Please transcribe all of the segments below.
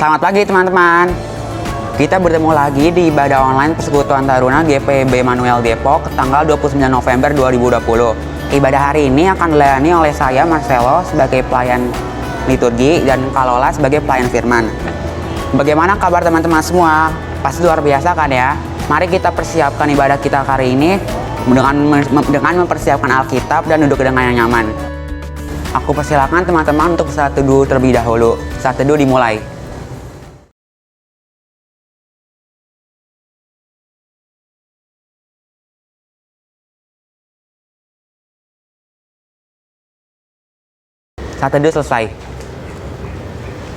Selamat pagi teman-teman. Kita bertemu lagi di ibadah online Persekutuan Taruna GPIB Manuel Depok tanggal 29 November 2020. Ibadah hari ini akan dilayani oleh saya Marcelo sebagai pelayan liturgi dan Kak Lola sebagai pelayan firman. Bagaimana kabar teman-teman semua? Pasti luar biasa kan ya? Mari kita persiapkan ibadah kita hari ini dengan mempersiapkan Alkitab dan duduk dengan yang nyaman. Aku persilakan teman-teman untuk saat teduh terlebih dahulu. Saat teduh dimulai. Saat teduh selesai.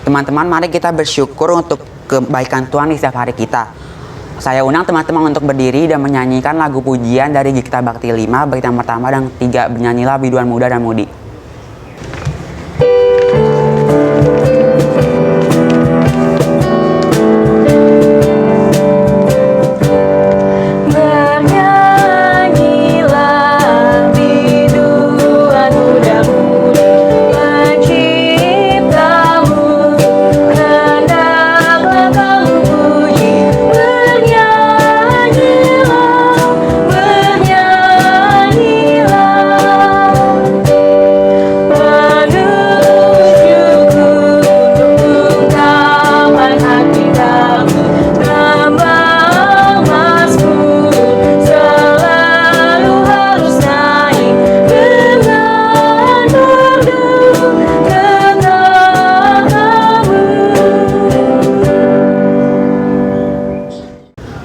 Teman-teman, mari kita bersyukur untuk kebaikan Tuhan di setiap hari kita. Saya undang teman-teman untuk berdiri dan menyanyikan lagu pujian dari Gita Bakti 5, bait yang pertama dan 3, bernyanyilah biduan muda dan mudi.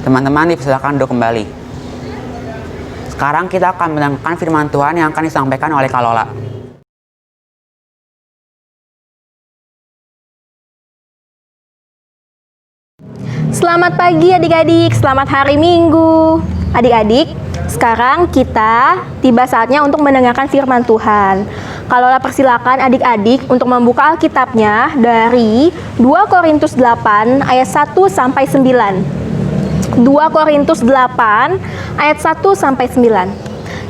Teman-teman dipersilakan duduk kembali. Sekarang kita akan mendengarkan firman Tuhan yang akan disampaikan oleh Kak Lola. Selamat pagi adik-adik, selamat hari Minggu. Adik-adik, sekarang kita tiba saatnya untuk mendengarkan firman Tuhan. Kak Lola persilakan adik-adik untuk membuka Alkitabnya dari 2 Korintus 8 ayat 1 sampai 9. 2 Korintus 8 ayat 1 sampai 9.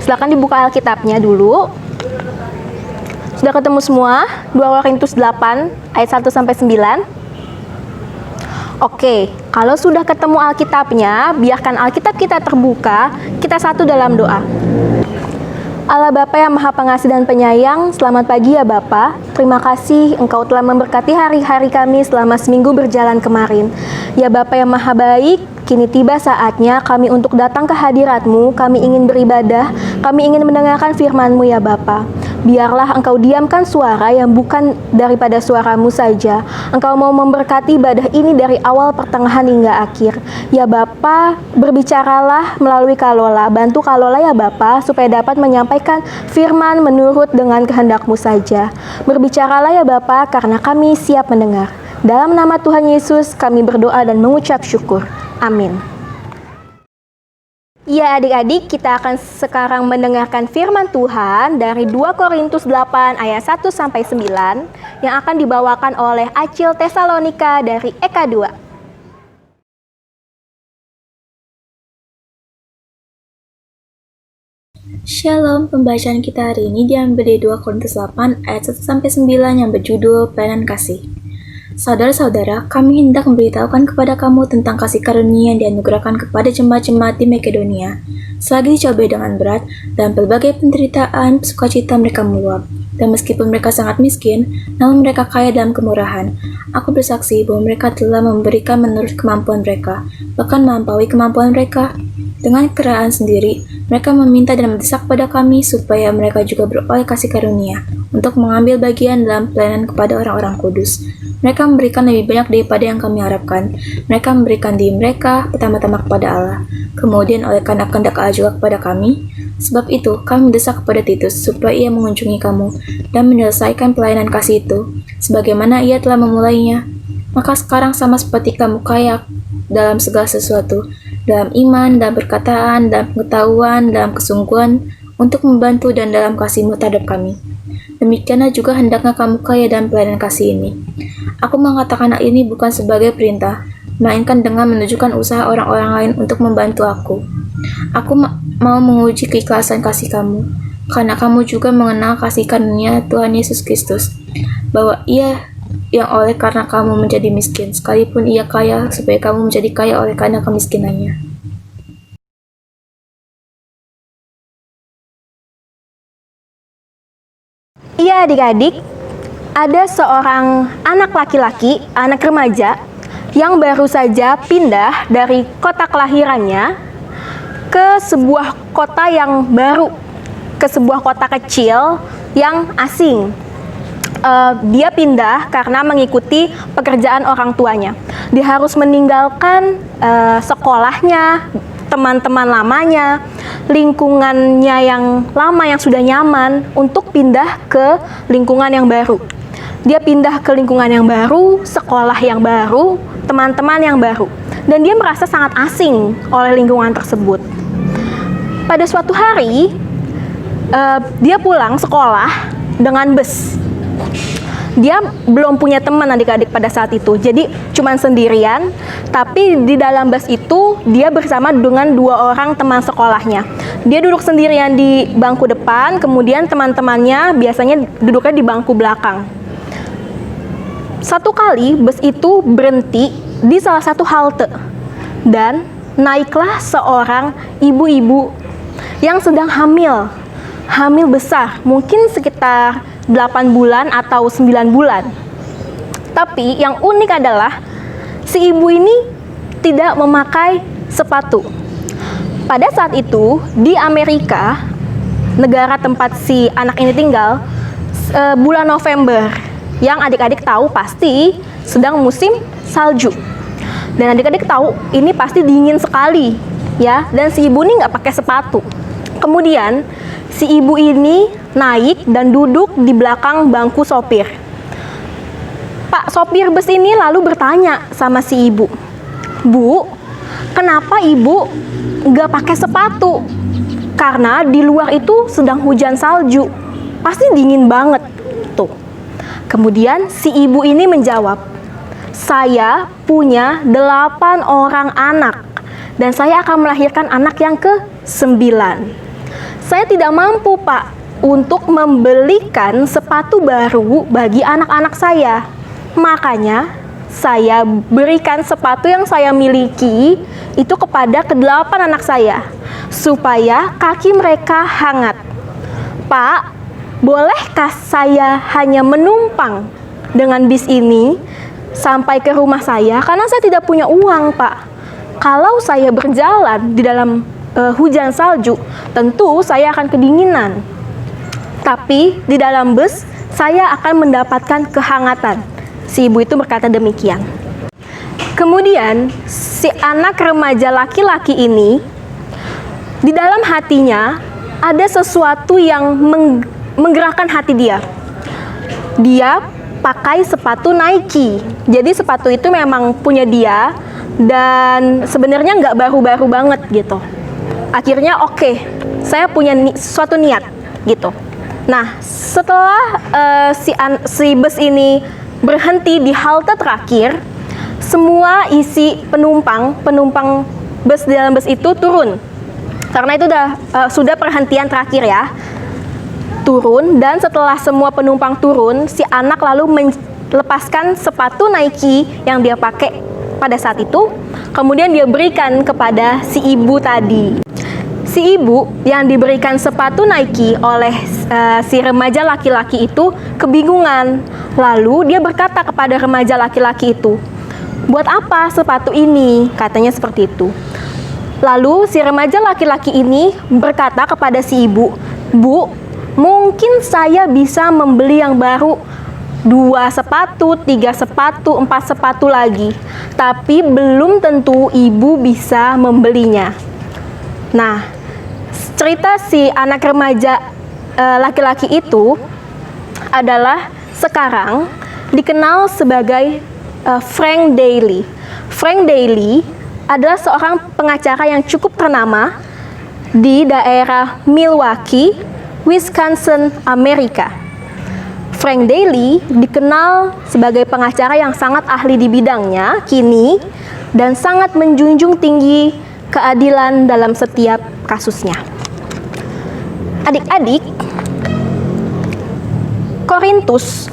Silakan dibuka Alkitabnya dulu. Sudah ketemu semua? 2 Korintus 8 ayat 1 sampai 9. Oke, kalau sudah ketemu Alkitabnya, biarkan Alkitab kita terbuka. Kita satu dalam doa. Allah Bapa yang Maha Pengasih dan Penyayang, selamat pagi ya Bapa. Terima kasih Engkau telah memberkati hari-hari kami selama seminggu berjalan kemarin. Ya Bapa yang Maha Baik, kini tiba saatnya kami untuk datang ke hadirat-Mu. Kami ingin beribadah, kami ingin mendengarkan firman-Mu ya Bapa. Biarlah Engkau diamkan suara yang bukan daripada suara-Mu saja. Engkau mau memberkati ibadah ini dari awal, pertengahan hingga akhir. Ya Bapa, berbicaralah melalui Kak Lola. Bantu Kak Lola ya Bapa, supaya dapat menyampaikan firman menurut dengan kehendak-Mu saja. Berbicaralah ya Bapa, karena kami siap mendengar. Dalam nama Tuhan Yesus kami berdoa dan mengucap syukur. Amin. Ya adik-adik, kita akan sekarang mendengarkan firman Tuhan dari 2 Korintus 8 ayat 1 sampai 9 yang akan dibawakan oleh Acil Tesalonika dari Eka 2. Shalom, pembacaan kita hari ini diambil dari 2 Korintus 8 ayat 1 sampai 9 yang berjudul Pelayanan Kasih. Saudara-saudara, kami hendak memberitahukan kepada kamu tentang kasih karunia yang dianugerahkan kepada jemaat-jemaat di Makedonia. Selagi dicobai dengan berat, dan berbagai penderitaan, sukacita mereka meluap. Dan meskipun mereka sangat miskin, namun mereka kaya dalam kemurahan. Aku bersaksi bahwa mereka telah memberikan menurut kemampuan mereka, bahkan melampaui kemampuan mereka. Dengan kerajaan sendiri, mereka meminta dan mendesak pada kami supaya mereka juga beroleh kasih karunia untuk mengambil bagian dalam pelayanan kepada orang-orang kudus. Mereka memberikan lebih banyak daripada yang kami harapkan. Mereka memberikan diri mereka pertama-tama kepada Allah, kemudian oleh karena kehendak Allah juga kepada kami. Sebab itu, kami mendesak kepada Titus supaya ia mengunjungi kamu dan menyelesaikan pelayanan kasih itu, sebagaimana ia telah memulainya. Maka sekarang sama seperti kamu kaya dalam segala sesuatu, dalam iman, dalam perkataan, dalam pengetahuan, dalam kesungguhan, untuk membantu dan dalam kasih-Mu terhadap kami. Demikianlah juga hendaknya kamu kaya dalam pelayanan kasih ini. Aku mengatakan hal ini bukan sebagai perintah, melainkan dengan menunjukkan usaha orang-orang lain untuk membantu aku. Aku mau menguji keikhlasan kasih kamu, karena kamu juga mengenal kasih karunia Tuhan Yesus Kristus, bahwa Ia yang oleh karena kamu menjadi miskin, sekalipun ia kaya, supaya kamu menjadi kaya oleh karena kemiskinannya. Iya adik-adik, ada seorang anak laki-laki, anak remaja, yang baru saja pindah dari kota kelahirannya ke sebuah kota yang baru, ke sebuah kota kecil yang asing. Dia pindah karena mengikuti pekerjaan orang tuanya. Dia harus meninggalkan sekolahnya, teman-teman lamanya, lingkungannya yang lama yang sudah nyaman untuk pindah ke lingkungan yang baru. Dia pindah ke lingkungan yang baru, sekolah yang baru, teman-teman yang baru. Dan dia merasa sangat asing oleh lingkungan tersebut. Pada suatu hari, dia pulang sekolah dengan bus. Dia belum punya teman adik-adik pada saat itu, jadi cuman sendirian. Tapi di dalam bus itu dia bersama dengan 2 orang teman sekolahnya. Dia duduk sendirian di bangku depan, kemudian teman-temannya biasanya duduknya di bangku belakang. Satu kali bus itu berhenti di salah satu halte dan naiklah seorang ibu-ibu yang sedang hamil besar, mungkin sekitar 8 bulan atau 9 bulan. Tapi yang unik adalah si ibu ini tidak memakai sepatu. Pada saat itu di Amerika, negara tempat si anak ini tinggal, bulan November, yang adik-adik tahu pasti sedang musim salju. Dan adik-adik tahu ini pasti dingin sekali, ya. Dan si ibu ini nggak pakai sepatu. Kemudian si ibu ini naik dan duduk di belakang bangku sopir. Pak sopir bus ini lalu bertanya sama si ibu, "Bu, kenapa ibu nggak pakai sepatu? Karena di luar itu sedang hujan salju, pasti dingin banget." Tuh. Kemudian si ibu ini menjawab, "Saya punya 8 orang anak dan saya akan melahirkan anak yang ke-9. Saya tidak mampu, Pak, untuk membelikan sepatu baru bagi anak-anak saya. Makanya saya berikan sepatu yang saya miliki itu kepada ke-8 anak saya supaya kaki mereka hangat. Pak, bolehkah saya hanya menumpang dengan bis ini sampai ke rumah saya? Karena saya tidak punya uang, Pak. Kalau saya berjalan di dalam hujan salju, tentu saya akan kedinginan. Tapi di dalam bus, saya akan mendapatkan kehangatan." Si ibu itu berkata demikian. Kemudian, si anak remaja laki-laki ini, di dalam hatinya ada sesuatu yang menggerakkan hati dia. Dia pakai sepatu Nike. Jadi sepatu itu memang punya dia dan sebenarnya nggak baru-baru banget gitu. Akhirnya oke, saya punya suatu niat gitu. Nah, setelah si bus ini berhenti di halte terakhir, semua isi penumpang bus di dalam bus itu turun. Karena itu sudah perhentian terakhir ya. Turun, dan setelah semua penumpang turun, si anak lalu melepaskan sepatu Nike yang dia pakai pada saat itu. Kemudian dia berikan kepada si ibu tadi. Si ibu yang diberikan sepatu Nike oleh si remaja laki-laki itu kebingungan. Lalu dia berkata kepada remaja laki-laki itu, "Buat apa sepatu ini?" Katanya seperti itu. Lalu si remaja laki-laki ini berkata kepada si ibu, "Bu, mungkin saya bisa membeli yang baru 2 sepatu, 3 sepatu, 4 sepatu lagi. Tapi belum tentu ibu bisa membelinya." Nah, cerita si anak remaja laki-laki itu adalah sekarang dikenal sebagai Frank Daly. Frank Daly adalah seorang pengacara yang cukup ternama di daerah Milwaukee, Wisconsin, Amerika. Frank Daly dikenal sebagai pengacara yang sangat ahli di bidangnya kini dan sangat menjunjung tinggi keadilan dalam setiap kasusnya. Adik-adik, Korintus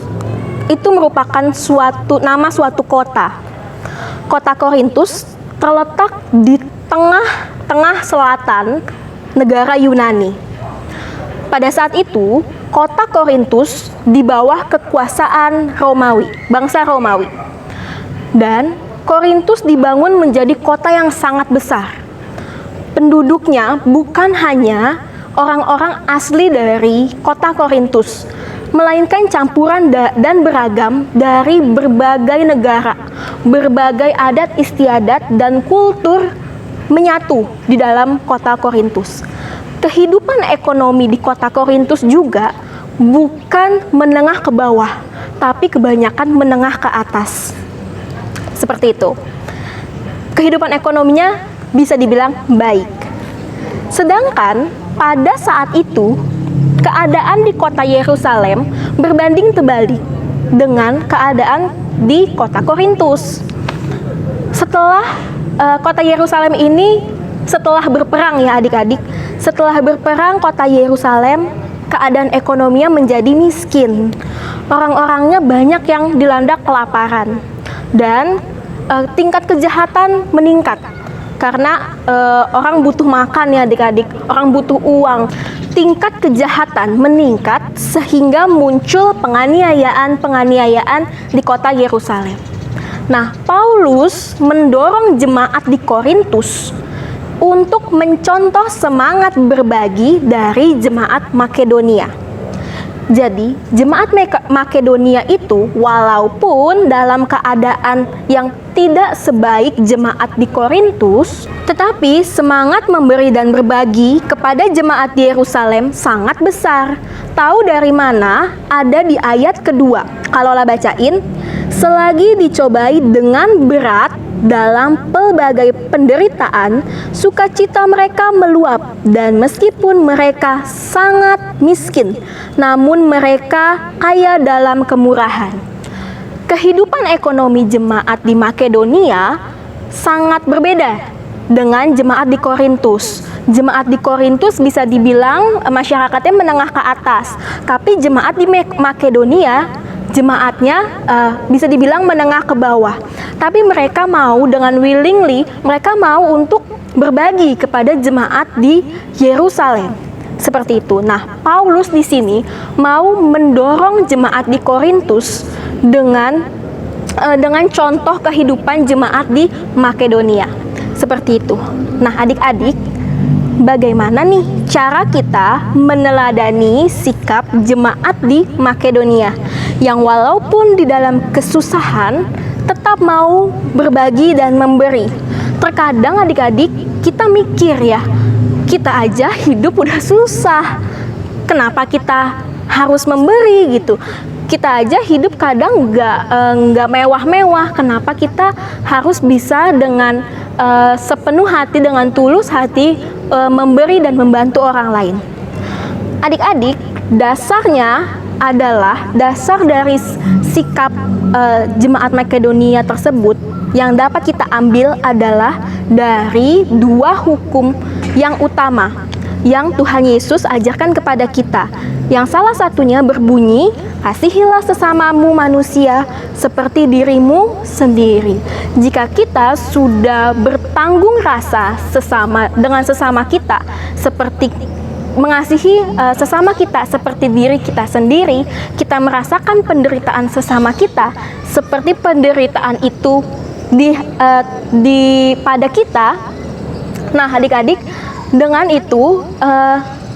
itu merupakan nama suatu kota. Kota Korintus terletak di tengah selatan negara Yunani. Pada saat itu, kota Korintus di bawah kekuasaan Romawi, bangsa Romawi. Dan Korintus dibangun menjadi kota yang sangat besar. Penduduknya bukan hanya orang-orang asli dari kota Korintus, melainkan campuran dan beragam dari berbagai negara, berbagai adat istiadat dan kultur menyatu di dalam kota Korintus. Kehidupan ekonomi di kota Korintus juga bukan menengah ke bawah, tapi kebanyakan menengah ke atas. Seperti itu. Kehidupan ekonominya bisa dibilang baik. Sedangkan pada saat itu, keadaan di kota Yerusalem berbanding terbalik dengan keadaan di kota Korintus. Setelah kota Yerusalem ini, setelah berperang ya adik-adik, setelah berperang kota Yerusalem, keadaan ekonominya menjadi miskin. Orang-orangnya banyak yang dilanda kelaparan. Dan tingkat kejahatan meningkat karena orang butuh makan ya adik-adik, orang butuh uang. Tingkat kejahatan meningkat sehingga muncul penganiayaan di kota Yerusalem. Nah, Paulus mendorong jemaat di Korintus untuk mencontoh semangat berbagi dari jemaat Makedonia. Jadi, jemaat Makedonia itu walaupun dalam keadaan yang tidak sebaik jemaat di Korintus, tetapi semangat memberi dan berbagi kepada jemaat di Yerusalem sangat besar. Tahu dari mana? Ada di ayat kedua. Kalaulah bacain, selagi dicobai dengan berat dalam pelbagai penderitaan, sukacita mereka meluap, dan meskipun mereka sangat miskin, namun mereka kaya dalam kemurahan. Kehidupan ekonomi jemaat di Makedonia sangat berbeda dengan jemaat di Korintus. Jemaat di Korintus bisa dibilang masyarakatnya menengah ke atas, tapi jemaat di Makedonia jemaatnya bisa dibilang menengah ke bawah. Tapi mereka mau dengan willingly, mereka mau untuk berbagi kepada jemaat di Yerusalem. Seperti itu. Nah, Paulus di sini mau mendorong jemaat di Korintus dengan contoh kehidupan jemaat di Makedonia. Seperti itu. Nah, adik-adik, bagaimana nih cara kita meneladani sikap jemaat di Makedonia yang walaupun di dalam kesusahan tetap mau berbagi dan memberi. Terkadang adik-adik kita mikir ya, kita aja hidup udah susah, kenapa kita harus memberi gitu? Kita aja hidup kadang nggak mewah-mewah, kenapa kita harus bisa dengan sepenuh hati, dengan tulus hati memberi dan membantu orang lain? Adik-adik, dasarnya adalah dasar dari sikap jemaat Makedonia tersebut yang dapat kita ambil adalah dari dua hukum yang utama yang Tuhan Yesus ajarkan kepada kita. Yang salah satunya berbunyi, kasihilah sesamamu manusia seperti dirimu sendiri. Jika kita sudah bertanggung rasa dengan sesama kita, seperti mengasihi sesama kita seperti diri kita sendiri, kita merasakan penderitaan sesama kita seperti penderitaan itu pada kita. Nah, adik-adik, dengan itu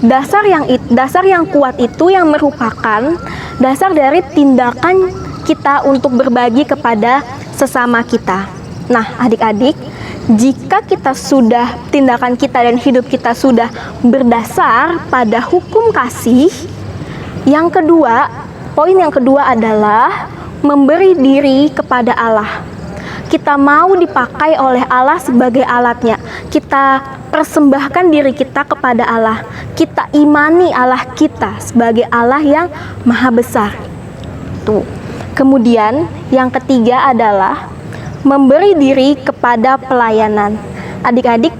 dasar yang kuat itu yang merupakan dasar dari tindakan kita untuk berbagi kepada sesama kita. Nah, adik-adik, jika tindakan kita dan hidup kita sudah berdasar pada hukum kasih, poin yang kedua adalah memberi diri kepada Allah. Kita mau dipakai oleh Allah sebagai alatnya. Kita persembahkan diri kita kepada Allah. Kita imani Allah kita sebagai Allah yang maha besar. Tuh. Kemudian yang ketiga adalah memberi diri kepada pelayanan. Adik-adik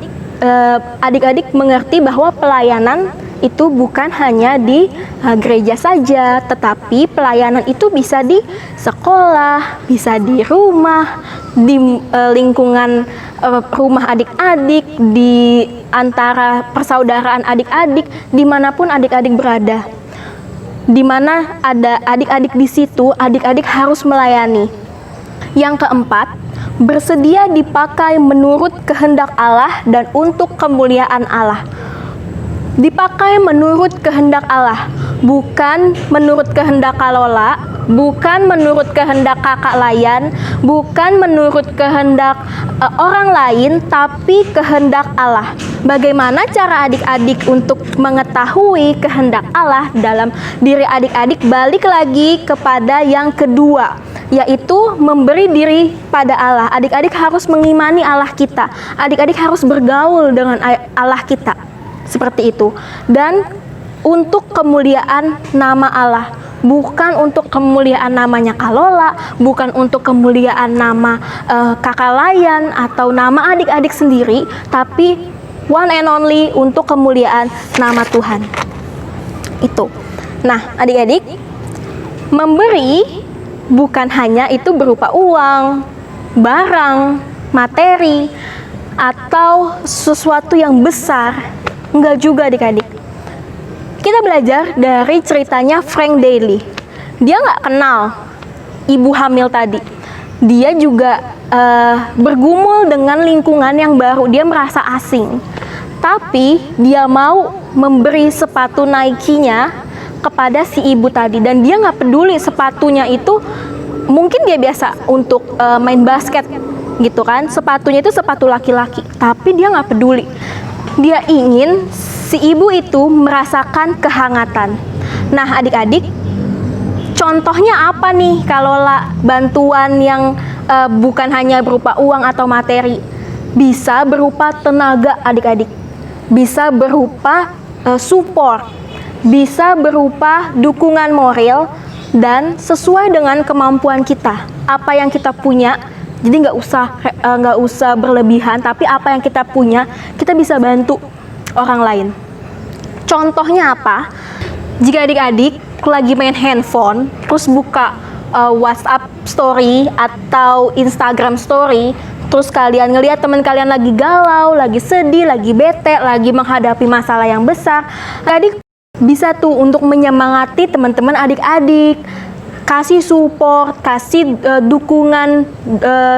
mengerti bahwa pelayanan itu bukan hanya di gereja saja, tetapi pelayanan itu bisa di sekolah, bisa di rumah, di lingkungan rumah adik-adik, di antara persaudaraan adik-adik, dimanapun adik-adik berada. Di mana ada adik-adik di situ, adik-adik harus melayani. Yang keempat, bersedia dipakai menurut kehendak Allah dan untuk kemuliaan Allah. Dipakai menurut kehendak Allah, bukan menurut kehendak Kalola, bukan menurut kehendak kakak Layan, bukan menurut kehendak orang lain, tapi kehendak Allah. Bagaimana cara adik-adik untuk mengetahui kehendak Allah dalam diri adik-adik? Balik lagi kepada yang kedua, yaitu memberi diri pada Allah. Adik-adik harus mengimani Allah kita. Adik-adik harus bergaul dengan Allah kita. Seperti itu. Dan untuk kemuliaan nama Allah, bukan untuk kemuliaan namanya Kalola, bukan untuk kemuliaan nama kakak Layan atau nama adik-adik sendiri, tapi one and only untuk kemuliaan nama Tuhan. Itu. Nah, adik-adik, memberi bukan hanya itu berupa uang, barang, materi, atau sesuatu yang besar. Enggak juga adik-adik. Kita belajar dari ceritanya Frank Daly. Dia nggak kenal ibu hamil tadi. Dia juga bergumul dengan lingkungan yang baru. Dia merasa asing. Tapi dia mau memberi sepatu Nike-nya kepada si ibu tadi. Dan dia nggak peduli sepatunya itu, mungkin dia biasa untuk main basket gitu kan. Sepatunya itu sepatu laki-laki. Tapi dia nggak peduli. Dia ingin si ibu itu merasakan kehangatan. Nah, adik-adik, contohnya apa nih kalau bantuan yang bukan hanya berupa uang atau materi? Bisa berupa tenaga adik-adik, bisa berupa support, bisa berupa dukungan moral, dan sesuai dengan kemampuan kita. Apa yang kita punya, jadi nggak usah berlebihan, tapi apa yang kita punya kita bisa bantu orang lain. Contohnya apa? Jika adik-adik lagi main handphone, terus buka WhatsApp story atau Instagram story, terus kalian ngelihat teman kalian lagi galau, lagi sedih, lagi bete, lagi menghadapi masalah yang besar, adik bisa tuh untuk menyemangati teman-teman adik-adik. Kasih support, kasih dukungan,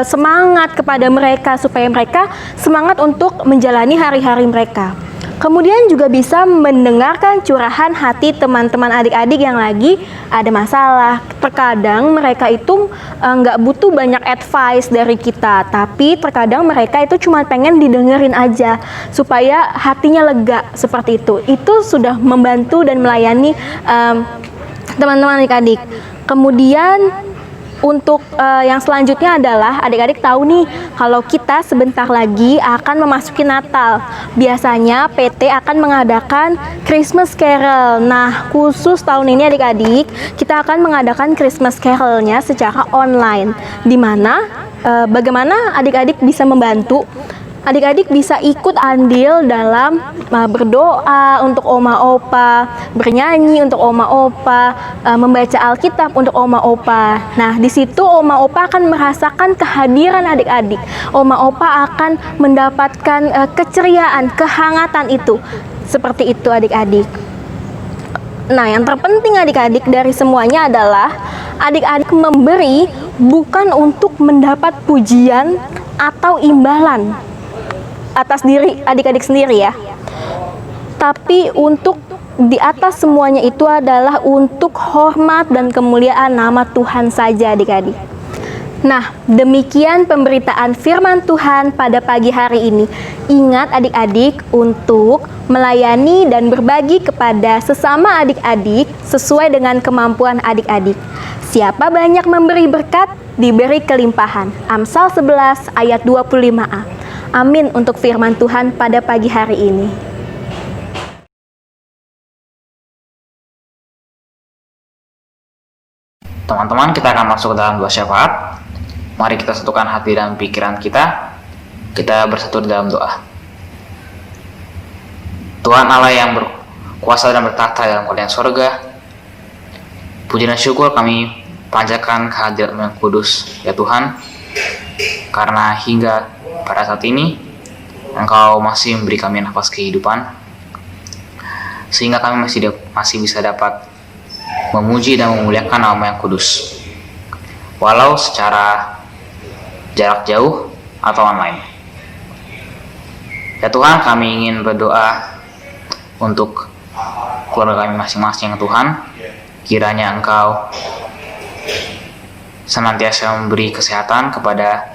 semangat kepada mereka supaya mereka semangat untuk menjalani hari-hari mereka. Kemudian juga bisa mendengarkan curahan hati teman-teman adik-adik yang lagi ada masalah. Terkadang mereka itu nggak butuh banyak advice dari kita, tapi terkadang mereka itu cuma pengen didengerin aja supaya hatinya lega, seperti itu. Itu sudah membantu dan melayani teman-teman adik-adik. Kemudian untuk yang selanjutnya adalah adik-adik tahu nih kalau kita sebentar lagi akan memasuki Natal. Biasanya PT akan mengadakan Christmas Carol. Nah, khusus tahun ini adik-adik kita akan mengadakan Christmas Carol-nya secara online. Di mana bagaimana adik-adik bisa membantu? Adik-adik bisa ikut andil dalam berdoa untuk oma opa, bernyanyi untuk oma opa, membaca Alkitab untuk oma opa. Nah, di situ oma opa akan merasakan kehadiran adik-adik. Oma opa akan mendapatkan keceriaan, kehangatan itu. Seperti itu adik-adik. Nah, yang terpenting adik-adik dari semuanya adalah adik-adik memberi bukan untuk mendapat pujian atau imbalan atas diri adik-adik sendiri ya, tapi untuk di atas semuanya itu adalah untuk hormat dan kemuliaan nama Tuhan saja adik-adik. Nah, demikian pemberitaan firman Tuhan pada pagi hari ini. Ingat adik-adik untuk melayani dan berbagi kepada sesama adik-adik sesuai dengan kemampuan adik-adik. Siapa banyak memberi berkat, diberi kelimpahan. Amsal 11 ayat 25a. Amin untuk firman Tuhan pada pagi hari ini. Teman-teman, kita akan masuk ke dalam doa syafaat. Mari kita satukan hati dan pikiran kita. Kita bersatu di dalam doa. Tuhan Allah yang kuasa dan bertata dalam kerajaan sorga. Puji dan syukur kami panjatkan kehadirat-Mu yang kudus, ya Tuhan, karena hingga pada saat ini Engkau masih memberi kami nafas kehidupan, sehingga kami masih bisa dapat memuji dan memuliakan nama yang kudus, walau secara jarak jauh atau online. Ya Tuhan, kami ingin berdoa untuk keluarga kami masing-masing, Tuhan. Kiranya Engkau senantiasa memberi kesehatan kepada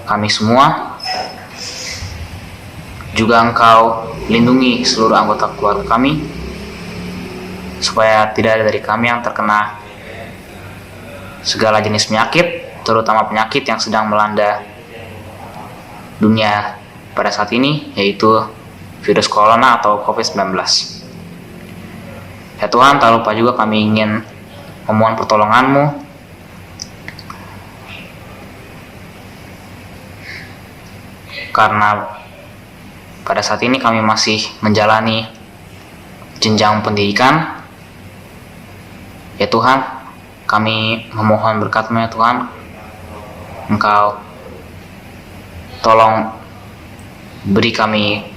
kami semua. Juga Engkau lindungi seluruh anggota keluarga kami, supaya tidak ada dari kami yang terkena segala jenis penyakit, terutama penyakit yang sedang melanda dunia pada saat ini, yaitu virus corona atau COVID-19. Ya Tuhan, tak lupa juga kami ingin memohon pertolongan-Mu karena pada saat ini kami masih menjalani jenjang pendidikan. Ya Tuhan, kami memohon berkat-Mu ya Tuhan. Engkau tolong beri kami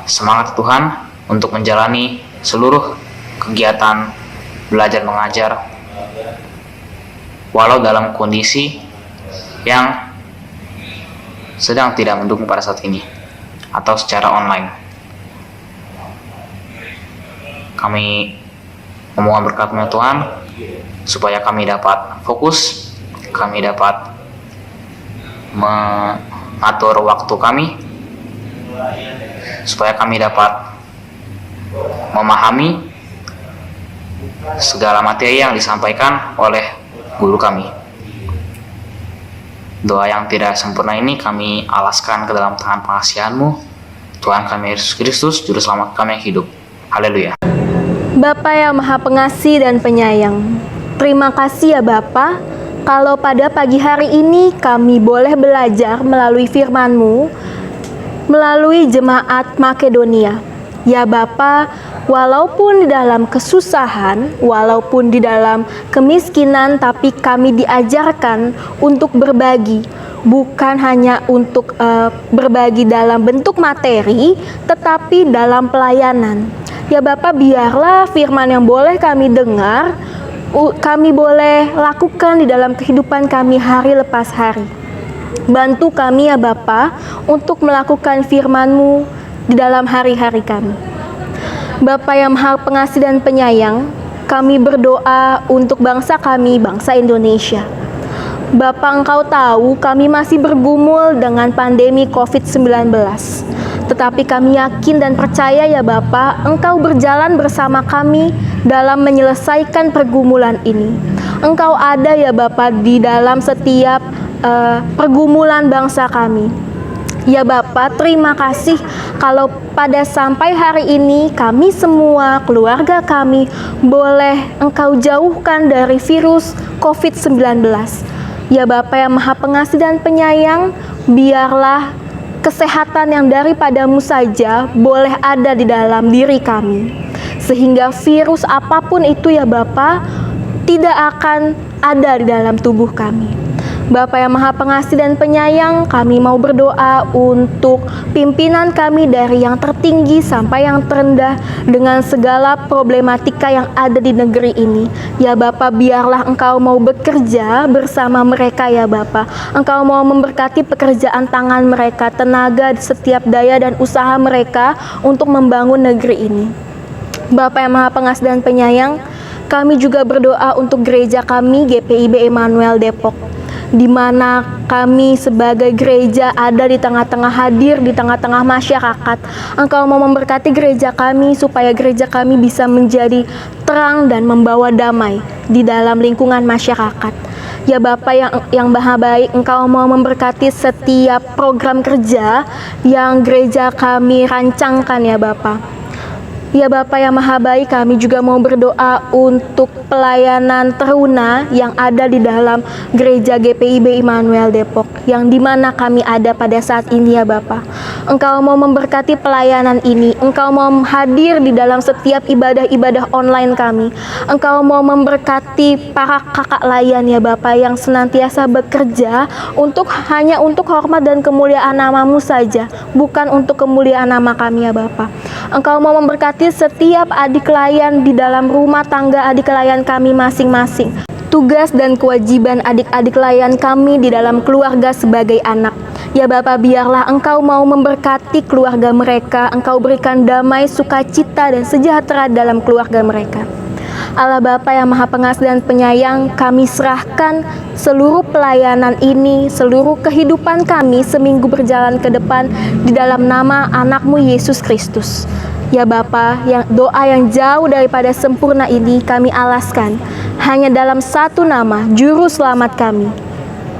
semangat Tuhan untuk menjalani seluruh kegiatan belajar mengajar, walau dalam kondisi yang sedang tidak mendukung pada saat ini atau secara online. Kami memohon berkat-Mu ya Tuhan, supaya kami dapat fokus, kami dapat mengatur waktu kami, supaya kami dapat memahami segala materi yang disampaikan oleh guru kami. Doa yang tidak sempurna ini kami alaskan ke dalam tangan pengasihan-Mu, Tuhan kami Yesus Kristus, Juru Selamat kami yang hidup. Haleluya. Bapa yang Maha Pengasih dan Penyayang, terima kasih ya Bapa, kalau pada pagi hari ini kami boleh belajar melalui firman-Mu, melalui jemaat Makedonia. Ya Bapa, walaupun di dalam kesusahan, walaupun di dalam kemiskinan, tapi kami diajarkan untuk berbagi. Bukan hanya untuk berbagi dalam bentuk materi, tetapi dalam pelayanan. Ya Bapa, biarlah firman yang boleh kami dengar, kami boleh lakukan di dalam kehidupan kami hari lepas hari. Bantu kami ya Bapa untuk melakukan firman-Mu di dalam hari-hari kami. Bapa yang Maha Pengasih dan Penyayang, kami berdoa untuk bangsa kami, bangsa Indonesia. Bapa, Engkau tahu kami masih bergumul dengan pandemi COVID-19. Tetapi kami yakin dan percaya ya Bapa, Engkau berjalan bersama kami dalam menyelesaikan pergumulan ini. Engkau ada ya Bapa di dalam setiap pergumulan bangsa kami. Ya Bapa, terima kasih kalau pada sampai hari ini kami semua, keluarga kami, boleh Engkau jauhkan dari virus COVID-19. Ya Bapa yang Maha Pengasih dan Penyayang, biarlah kesehatan yang daripada-Mu saja boleh ada di dalam diri kami, sehingga virus apapun itu ya Bapa tidak akan ada di dalam tubuh kami. Bapa yang Maha Pengasih dan Penyayang, kami mau berdoa untuk pimpinan kami dari yang tertinggi sampai yang terendah dengan segala problematika yang ada di negeri ini. Ya Bapa, biarlah Engkau mau bekerja bersama mereka ya Bapa. Engkau mau memberkati pekerjaan tangan mereka, tenaga, setiap daya dan usaha mereka untuk membangun negeri ini. Bapa yang Maha Pengasih dan Penyayang, kami juga berdoa untuk gereja kami GPIB Emmanuel Depok, di mana kami sebagai gereja ada di tengah-tengah, hadir di tengah-tengah masyarakat. Engkau mau memberkati gereja kami supaya gereja kami bisa menjadi terang dan membawa damai di dalam lingkungan masyarakat. Ya Bapa yang Maha Baik, Engkau mau memberkati setiap program kerja yang gereja kami rancangkan ya Bapa. Ya Bapa yang Maha Baik, kami juga mau berdoa untuk pelayanan teruna yang ada di dalam Gereja GPIB Immanuel Depok, yang dimana kami ada pada saat ini ya Bapa. Engkau mau memberkati pelayanan ini, Engkau mau hadir di dalam setiap ibadah-ibadah online kami. Engkau mau memberkati para kakak layan ya Bapa yang senantiasa bekerja hanya untuk hormat dan kemuliaan nama-Mu saja, bukan untuk kemuliaan nama kami ya Bapa. Engkau mau memberkati setiap adik layan di dalam rumah tangga adik layan kami masing-masing. Tugas dan kewajiban adik-adik layan kami di dalam keluarga sebagai anak. Ya Bapa, biarlah Engkau mau memberkati keluarga mereka, Engkau berikan damai, sukacita, dan sejahtera dalam keluarga mereka. Allah Bapa yang Maha Pengasih dan Penyayang, kami serahkan seluruh pelayanan ini, seluruh kehidupan kami seminggu berjalan ke depan di dalam nama anak-Mu Yesus Kristus. Ya Bapa, doa yang jauh daripada sempurna ini kami alaskan hanya dalam satu nama, Juru Selamat kami,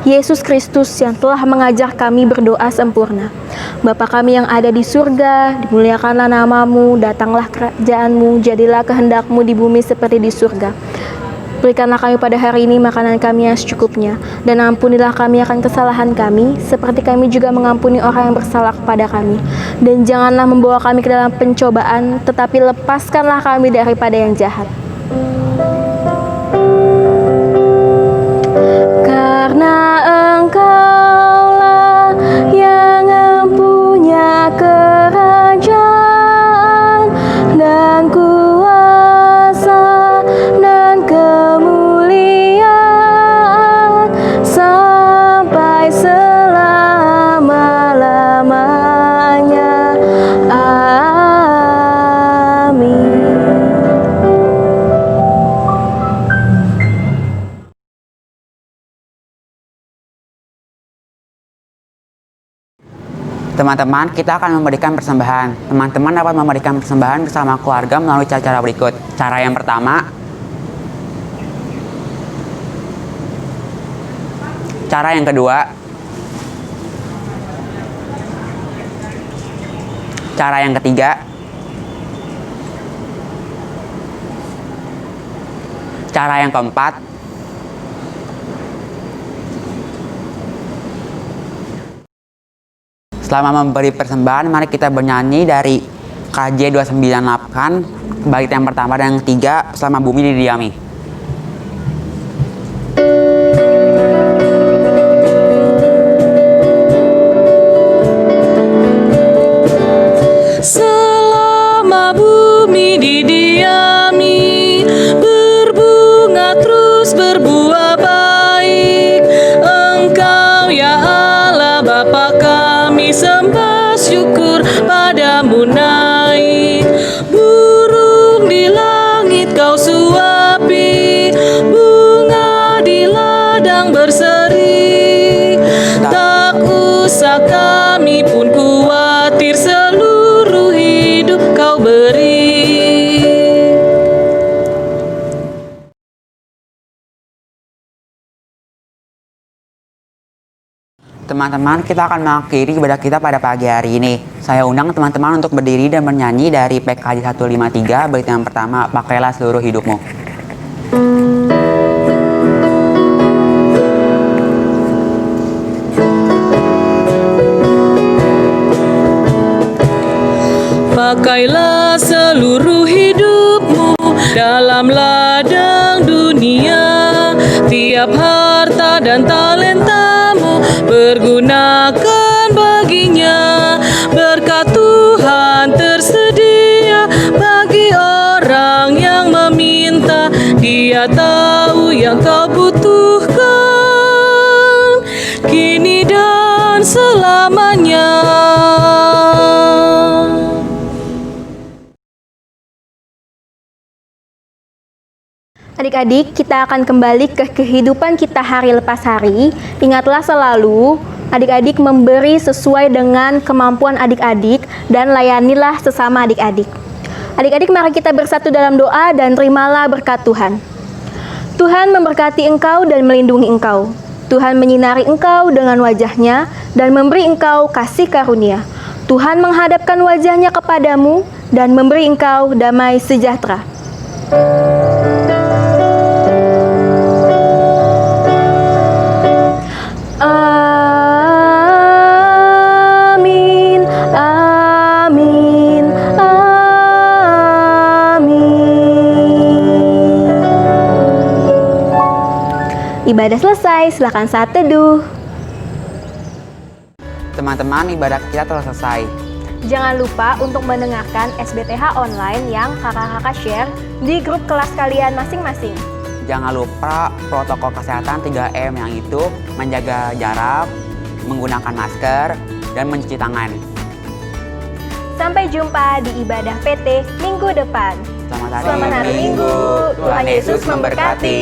Yesus Kristus yang telah mengajar kami berdoa sempurna. Bapa kami yang ada di surga, dimuliakanlah nama-Mu, datanglah kerajaan-Mu, jadilah kehendak-Mu di bumi seperti di surga. Berikanlah kami pada hari ini makanan kami yang secukupnya, dan ampunilah kami akan kesalahan kami, seperti kami juga mengampuni orang yang bersalah kepada kami. Dan janganlah membawa kami ke dalam pencobaan, tetapi lepaskanlah kami daripada yang jahat. Karena Engkaulah yang mempunyai kerajaan dan kuasa dan kemuliaan sampai selama-lamanya. Amin. Teman-teman, kita akan memberikan persembahan. Teman-teman dapat memberikan persembahan bersama keluarga melalui cara-cara berikut. Cara yang pertama, cara yang kedua, cara yang ketiga, cara yang keempat, selama memberi persembahan, mari kita bernyanyi dari KJ 298, bait yang pertama dan yang ketiga, selama bumi didiami. Selama bumi didiami, berbunga terus berbuah baik. Engkau ya Allah Bapa kami sembah syukur padamu naik. Burung di langit kau suapi, bunga di ladang berseri. Tak usah kami pun khawatir, seluruh hidup kau beri. Teman-teman, kita akan mengakhiri ibadah kita pada pagi hari ini. Saya undang teman-teman untuk berdiri dan bernyanyi dari PKJ 153, bait yang pertama, pakailah seluruh hidupmu. Pakailah seluruh hidupmu dalam ladang dunia, tiap harta dan talentamu pergunakan baginya. Berkat Tuhan tersedia bagi orang yang meminta, Dia tahu yang kau butuhkan kini dan selamanya. Adik-adik, kita akan kembali ke kehidupan kita hari lepas hari. Ingatlah selalu, adik-adik memberi sesuai dengan kemampuan adik-adik dan layanilah sesama adik-adik. Adik-adik, mari kita bersatu dalam doa dan terimalah berkat Tuhan. Tuhan memberkati engkau dan melindungi engkau. Tuhan menyinari engkau dengan wajahnya dan memberi engkau kasih karunia. Tuhan menghadapkan wajahnya kepadamu dan memberi engkau damai sejahtera. Amin, amin, amin. Ibadah selesai, silakan saat teduh. Teman-teman, ibadah kita telah selesai. Jangan lupa untuk mendengarkan SBTH online yang kakak-kakak share di grup kelas kalian masing-masing. Jangan lupa protokol kesehatan 3M, yang itu menjaga jarak, menggunakan masker, dan mencuci tangan. Sampai jumpa di ibadah PT minggu depan. Selamat Selamat hari Minggu. Tuhan Yesus memberkati.